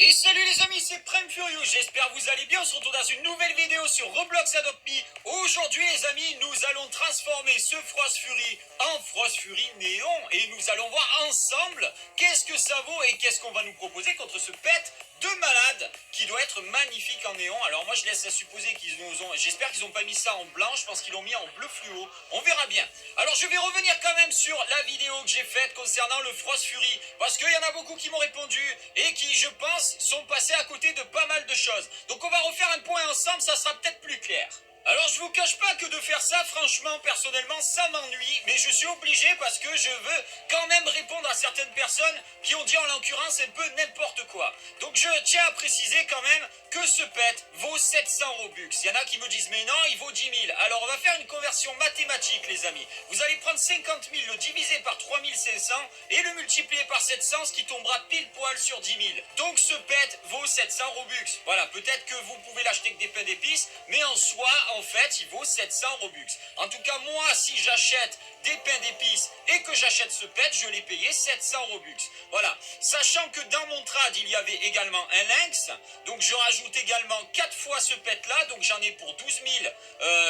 Et salut les amis, c'est Prime Furious, j'espère que vous allez bien, on se retrouve dans une nouvelle vidéo sur Roblox Adopt Me. Aujourd'hui les amis, nous allons transformer ce Frost Fury en Frost Fury Néon. Et nous allons voir ensemble qu'est-ce que ça vaut et qu'est-ce qu'on va nous proposer contre ce pet de malade qui doit être magnifique en néon. Alors moi je laisse à supposer qu'ils nous ont... J'espère qu'ils n'ont pas mis ça en blanc, je pense qu'ils l'ont mis en bleu fluo. On verra bien. Alors je vais revenir quand même sur la vidéo que j'ai faite concernant le Frost Fury, parce qu'il y en a beaucoup qui m'ont répondu et qui, je pense, sont passés à côté de pas mal de choses. Donc on va refaire un point ensemble, ça sera peut-être plus clair. Alors je vous cache pas que de faire ça, franchement, personnellement, ça m'ennuie, mais je suis obligé parce que je veux quand même répondre à certaines personnes qui ont dit en l'occurrence un peu n'importe quoi. Donc je tiens à préciser quand même que ce pet vaut 700 Robux. Il y en a qui me disent mais non, il vaut 10 000. Alors on va faire une conversion mathématique les amis. Vous allez prendre 50 000, le diviser par 3500 et le multiplier par 700, ce qui tombera pile poil sur 10 000. Donc ce pet vaut 700 Robux. Voilà, peut-être que vous pouvez l'acheter avec des pains d'épices, mais en soi, en fait, il vaut 700 Robux. En tout cas, moi, si j'achète des pains d'épices et que j'achète ce pet, je l'ai payé 700 Robux. Voilà. Sachant que dans mon trad, il y avait également un lynx. Donc, je rajoute également 4 fois ce pet-là. Donc, j'en ai pour 12 000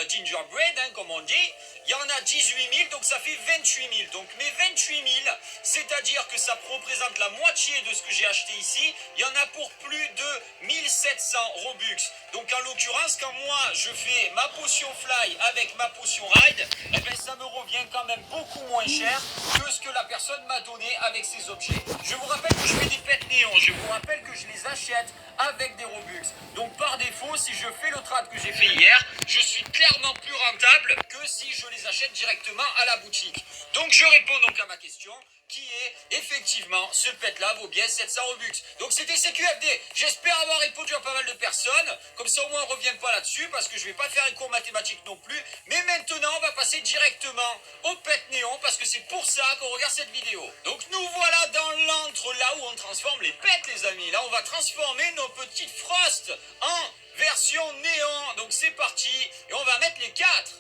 gingerbread, hein, comme on dit. Il y en a 18 000, donc ça fait 28 000. Donc, mes 28 000, c'est-à-dire que ça représente la moitié de ce que j'ai acheté ici. Il y en a pour plus de 1700 Robux. Donc, en l'occurrence, quand moi, je fais ma potion fly avec ma potion ride, eh ben, ça me revient quand même beaucoup moins cher que ce que la personne m'a donné avec ces objets. Je vous rappelle que je fais des pets néons, je vous rappelle que je les achète avec des Robux. Donc par défaut, si je fais le trade que j'ai fait hier, je suis clairement plus rentable que si je les achète directement à la boutique. Donc je réponds donc à ma question, qui est effectivement ce pet là vaut bien 700 Robux. Donc c'était CQFD. J'espère avoir répondu à pas mal de personnes. Comme ça au moins on ne revient pas là-dessus parce que je vais pas faire un cours mathématique non plus. Mais maintenant on va passer directement au pet néon parce que c'est pour ça qu'on regarde cette vidéo. Donc nous voilà dans l'antre là où on transforme les pets les amis. Là on va transformer nos petites Frost en version néon. Donc c'est parti et on va mettre les 4.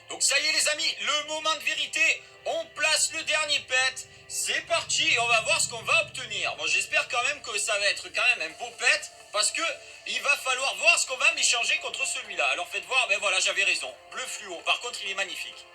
Donc ça y est les amis, le moment de vérité, on place le dernier pet, c'est parti et on va voir ce qu'on va obtenir. Bon j'espère quand même que ça va être quand même un beau pet, parce que il va falloir voir ce qu'on va m'échanger contre celui-là. Alors faites voir, ben voilà j'avais raison, bleu fluo, par contre il est magnifique.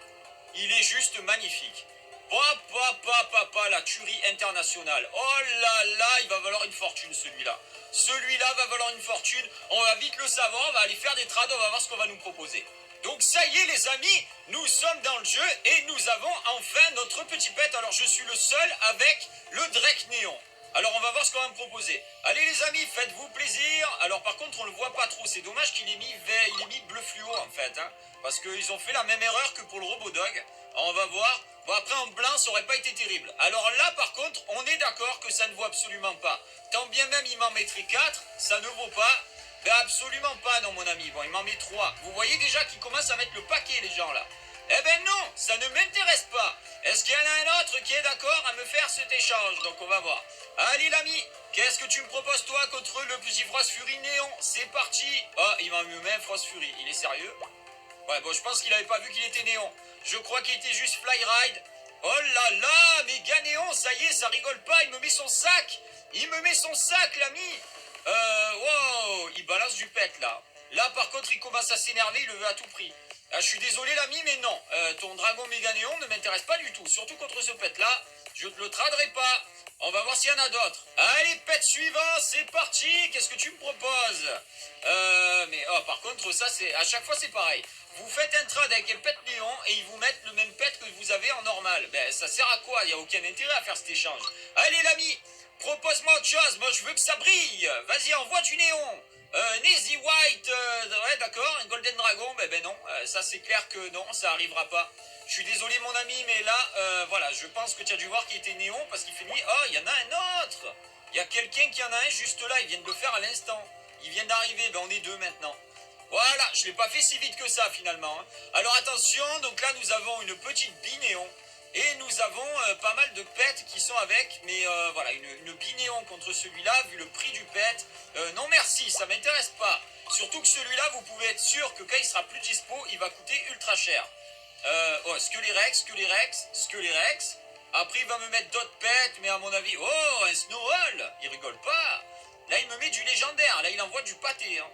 Il est juste magnifique. Papa, la tuerie internationale. Oh là là, il va valoir une fortune celui-là. Celui-là va valoir une fortune, on va vite le savoir, on va aller faire des trades, on va voir ce qu'on va nous proposer. Donc ça y est les amis, nous sommes dans le jeu et nous avons enfin notre petit pet. Alors je suis le seul avec le Drake Néon. Alors on va voir ce qu'on va me proposer. Allez les amis, faites-vous plaisir. Alors par contre on le voit pas trop, c'est dommage qu'il ait mis vert, il est mis bleu fluo en fait. Hein, parce qu'ils ont fait la même erreur que pour le Robodog. Alors, on va voir. Bon après en blanc ça aurait pas été terrible. Alors là par contre on est d'accord que ça ne vaut absolument pas. Tant bien même il m'en mettrait 4, ça ne vaut pas. Ben absolument pas non mon ami, bon il m'en met 3. Vous voyez déjà qu'ils commencent à mettre le paquet les gens là. Eh ben non, ça ne m'intéresse pas. Est-ce qu'il y en a un autre qui est d'accord à me faire cet échange? Donc on va voir. Allez l'ami, qu'est-ce que tu me proposes toi contre le petit Frost Fury Néon? C'est parti. Oh, il m'a mis un Frost Fury, il est sérieux? Ouais bon je pense qu'il avait pas vu qu'il était néon. Je crois qu'il était juste Fly Ride. Oh là là, méga néon, ça y est, ça rigole pas, il me met son sac. Il me met son sac l'ami. Wow, il balance du pet là. Là par contre il commence à s'énerver, il le veut à tout prix. Ah, je suis désolé l'ami mais non, ton dragon méga néon ne m'intéresse pas du tout. Surtout contre ce pet là, je ne le traderai pas. On va voir s'il y en a d'autres. Allez pet suivant, c'est parti. Qu'est-ce que tu me proposes? Mais oh, par contre ça c'est, à chaque fois c'est pareil. Vous faites un trade avec un pet néon et ils vous mettent le même pet que vous avez en normal. Ben ça sert à quoi? Il n'y a aucun intérêt à faire cet échange. Allez l'ami, propose-moi autre chose, moi je veux que ça brille. Vas-y, envoie du néon. Nazy White, ouais d'accord, un Golden Dragon, ben non, ça c'est clair que non, ça arrivera pas. Je suis désolé mon ami, mais là, voilà, je pense que tu as dû voir qu'il était néon parce qu'il fait nuit. Oh, il y en a un autre. Il y a quelqu'un qui en a un juste là, il vient de le faire à l'instant. Il vient d'arriver, ben on est deux maintenant. Voilà, je ne l'ai pas fait si vite que ça finalement. Hein. Alors attention, donc là nous avons une petite bille néon. Et nous avons pas mal de pets qui sont avec, mais voilà, une binéon contre celui-là, vu le prix du pet. Non merci, ça m'intéresse pas. Surtout que celui-là, vous pouvez être sûr que quand il sera plus dispo, il va coûter ultra cher. Oh, Skellyrex. Après, il va me mettre d'autres pets, mais à mon avis... Oh, un Snowball. Il rigole pas. Là, il me met du légendaire. Là, il envoie du pâté. Hein.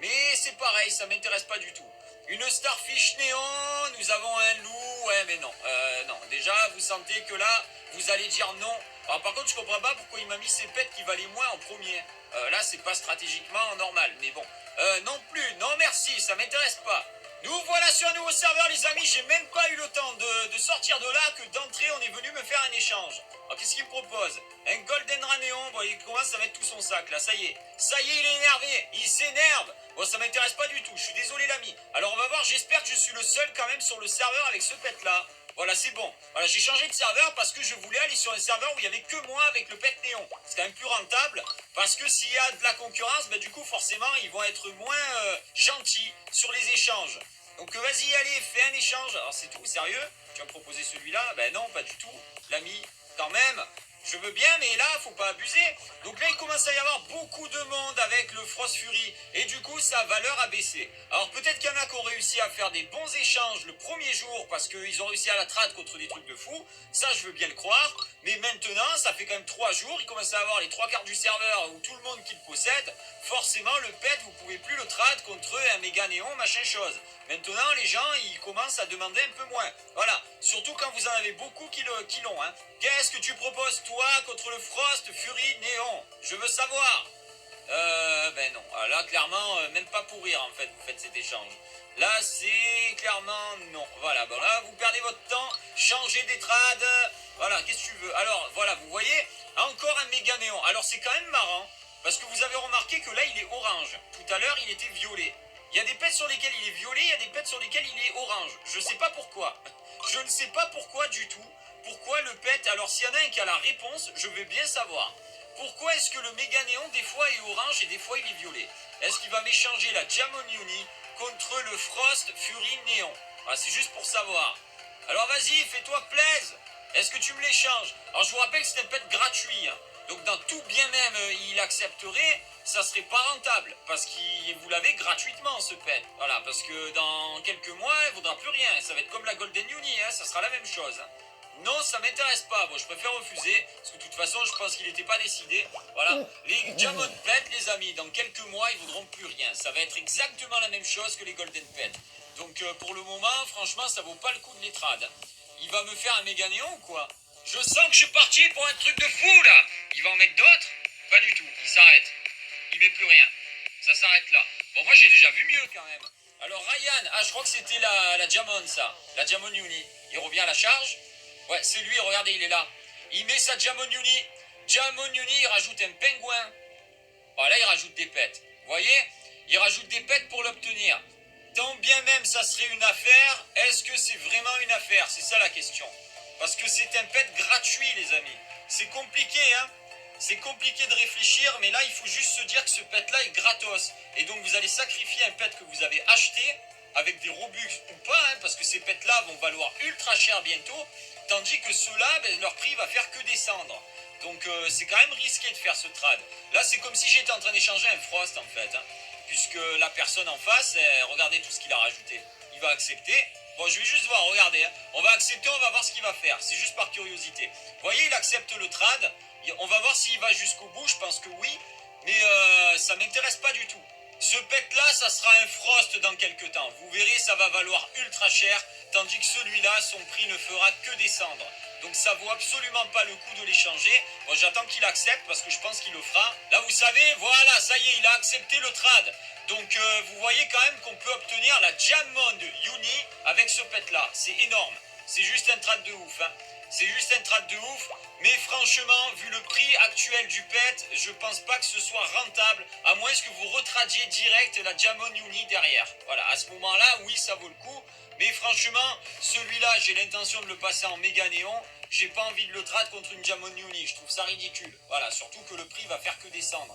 Mais c'est pareil, ça m'intéresse pas du tout. Une Starfish néon, nous avons un loup. Ouais, mais non. Non. Déjà, vous sentez que là, vous allez dire non. Alors, par contre, je comprends pas pourquoi il m'a mis ces pets qui valaient moins en premier. Là, c'est pas stratégiquement normal. Mais bon. Non plus. Non, merci. Ça m'intéresse pas. Nous voilà sur un nouveau serveur, les amis. J'ai même pas eu le temps de sortir de là que d'entrée, on est venu me faire un échange. Alors, qu'est-ce qu'il me propose? Un Golden Ranéon. Bon, il commence à mettre tout son sac, là. Ça y est, il est énervé. Il s'énerve. Bon, ça m'intéresse pas du tout. Je suis désolé, l'ami. Alors, on va voir. J'espère que je suis le seul, quand même, sur le serveur avec ce pet-là. Voilà, c'est bon. Voilà, j'ai changé de serveur parce que je voulais aller sur un serveur où il n'y avait que moi avec le pet néon. C'est quand même plus rentable parce que s'il y a de la concurrence, du coup, forcément, ils vont être moins gentils sur les échanges. Donc, vas-y, allez, fais un échange. Alors, c'est tout, sérieux? Tu vas me proposer celui-là? Ben non, pas du tout. L'ami, quand même. Je veux bien, mais là, faut pas abuser. Donc là, il commence à y avoir beaucoup de monde avec le Frost Fury. Et du coup, sa valeur a baissé. Alors peut-être qu'il y en a qui ont réussi à faire des bons échanges le premier jour parce qu'ils ont réussi à la trade contre des trucs de fou. Ça, je veux bien le croire. Mais maintenant, ça fait quand même 3 jours. Il commence à avoir les 3 quarts du serveur ou tout le monde qui le possède. Forcément, le pet, vous pouvez plus le trade contre un méga néon, machin chose. Maintenant, les gens, ils commencent à demander un peu moins. Voilà. Surtout quand vous en avez beaucoup qui l'ont. Hein. Qu'est-ce que tu proposes, toi, contre le Frost Fury Néon? Je veux savoir. Ben non. Ah, là, clairement, même pas pour rire, en fait, vous faites cet échange. Là, c'est clairement non. Voilà, bon là, vous perdez votre temps, changez des trades. Voilà, qu'est-ce que tu veux? Alors, voilà, vous voyez, encore un méga néon. Alors, c'est quand même marrant, parce que vous avez remarqué que là, il est orange. Tout à l'heure, il était violet. Il y a des pets sur lesquels il est violet, il y a des pets sur lesquels il est orange. Je sais pas pourquoi. Je ne sais pas pourquoi du tout. Pourquoi le pet... Alors, s'il y en a un qui a la réponse, je veux bien savoir. Pourquoi est-ce que le méga néon, des fois, est orange et des fois, il est violet? Est-ce qu'il va m'échanger la Jamon Uni contre le Frost Fury Néon? Ah, c'est juste pour savoir. Alors, vas-y, fais-toi plaise. Est-ce que tu me l'échanges? Alors, je vous rappelle que c'est un pet gratuit. Hein. Donc, dans tout bien même, il accepterait, ça serait pas rentable. Parce que vous l'avez gratuitement, ce pet. Voilà, parce que dans quelques mois, il ne vaudra plus rien. Ça va être comme la Golden Uni, hein, ça sera la même chose. Hein. Non, ça m'intéresse pas. Bon, je préfère refuser. Parce que de toute façon, je pense qu'il n'était pas décidé. Voilà. Les Diamond Pets, les amis, dans quelques mois, ils vaudront plus rien. Ça va être exactement la même chose que les Golden Pets. Donc, pour le moment, franchement, ça vaut pas le coup de les trade. Il va me faire un méga néon ou quoi? Je sens que je suis parti pour un truc de fou, là. Il va en mettre d'autres? Pas du tout. Il s'arrête. Il met plus rien. Ça s'arrête là. Bon, moi, j'ai déjà vu mieux, quand même. Alors, Ryan. Ah, je crois que c'était la Jamon, ça. La Jamon Uni. Il revient à la charge. Ouais, c'est lui, regardez, il est là. Il met sa Jamon Uni. Jamon Uni, il rajoute un pingouin. Voilà, il rajoute des pets. Vous voyez? Il rajoute des pets pour l'obtenir. Tant bien même ça serait une affaire, est-ce que c'est vraiment une affaire? C'est ça la question. Parce que c'est un pet gratuit, les amis. C'est compliqué, hein? C'est compliqué de réfléchir, mais là, il faut juste se dire que ce pet-là est gratos. Et donc, vous allez sacrifier un pet que vous avez acheté, avec des Robux ou pas, hein, parce que ces pets-là vont valoir ultra cher bientôt, tandis que ceux-là, leur prix va faire que descendre. Donc c'est quand même risqué de faire ce trade. Là, c'est comme si j'étais en train d'échanger un Frost, en fait. Hein, puisque la personne en face, regardez tout ce qu'il a rajouté. Il va accepter. Bon, je vais juste voir, regardez. Hein. On va accepter, on va voir ce qu'il va faire. C'est juste par curiosité. Vous voyez, il accepte le trade. On va voir s'il va jusqu'au bout, je pense que oui. Mais ça m'intéresse pas du tout. Ce pet-là, ça sera un Frost dans quelques temps. Vous verrez, ça va valoir ultra cher. Tandis que celui-là, son prix ne fera que descendre. Donc ça vaut absolument pas le coup de l'échanger. Bon, j'attends qu'il accepte parce que je pense qu'il le fera. Là, vous savez, voilà, ça y est, il a accepté le trade. Donc vous voyez quand même qu'on peut obtenir la Jamond Uni avec ce pet-là. C'est énorme. C'est juste un trade de ouf. Hein. C'est juste un trade de ouf. Mais franchement, vu le prix actuel du pet, je pense pas que ce soit rentable, à moins que vous retradiez direct la Jamon Uni derrière. Voilà, à ce moment-là, oui, ça vaut le coup. Mais franchement, celui-là, j'ai l'intention de le passer en méga néon. J'ai pas envie de le trade contre une Jamon Uni. Je trouve ça ridicule. Voilà, surtout que le prix va faire que descendre.